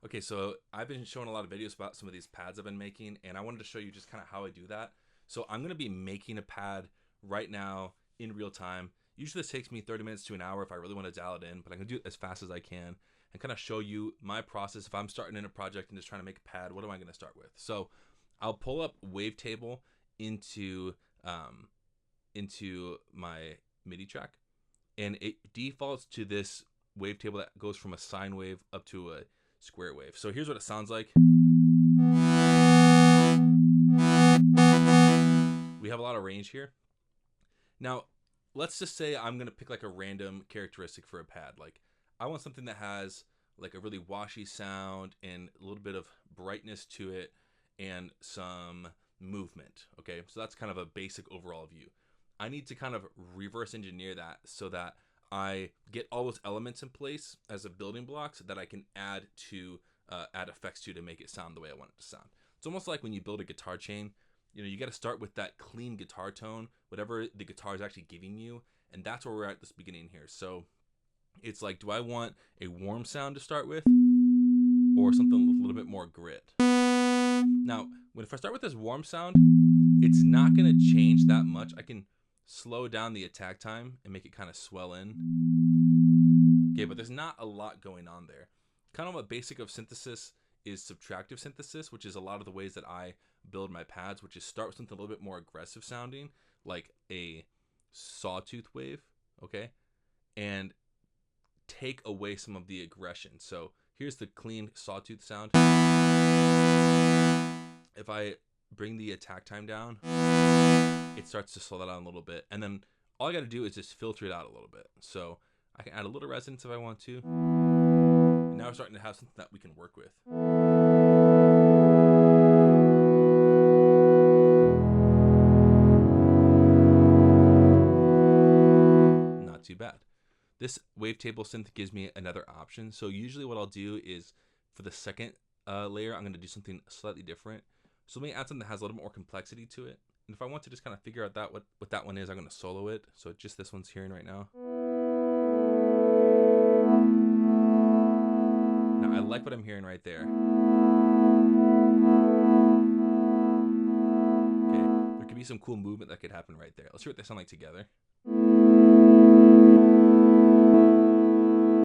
Okay, so I've been showing a lot of videos about some of these pads I've been making, and I wanted to show you just kind of how I do that. So I'm gonna be making a pad right now in real time. Usually this takes me 30 minutes to an hour if I really want to dial it in, but I'm gonna do it as fast as I can and kind of show you my process. If I'm starting in a project and just trying to make a pad, what am I gonna start with? So I'll pull up Wavetable into um, into my MIDI track, and it defaults to this wavetable that goes from a sine wave up to a square wave. So here's what it sounds like. We have a lot of range here. Now, let's just say I'm gonna pick like a random characteristic for a pad. Like I want something that has like a really washy sound and a little bit of brightness to it and some movement. Okay, so that's kind of a basic overall view. I need to kind of reverse engineer that so that I get all those elements in place as a building blocks that I can add to add effects to make it sound the way I want it to sound. It's almost like when you build a guitar chain. You got to start with that clean guitar tone, whatever the guitar is actually giving you, and that's where we're at this beginning here. So it's like, do I want a warm sound to start with, or something with a little bit more grit? Now, if I start with this warm sound, it's not going to change that much. I can slow down the attack time and make it kind of swell in. Okay, but there's not a lot going on there. Kind of a basic of synthesis is subtractive synthesis, which is a lot of the ways that I build my pads, which is start with something a little bit more aggressive sounding, like a sawtooth wave, okay, and take away some of the aggression. So here's the clean sawtooth sound. If I bring the attack time down, it starts to slow that down a little bit, and then all I got to do is just filter it out a little bit. So I can add a little resonance if I want to. And now we're starting to have something that we can work with. Not too bad. This Wavetable synth gives me another option. So usually what I'll do is for the second layer, I'm going to do something slightly different. So let me add something that has a little more complexity to it. And if I want to just kind of figure out what that one is, I'm going to solo it. So just this one's hearing right now. Now I like what I'm hearing right there. Okay, there could be some cool movement that could happen right there. Let's hear what they sound like together.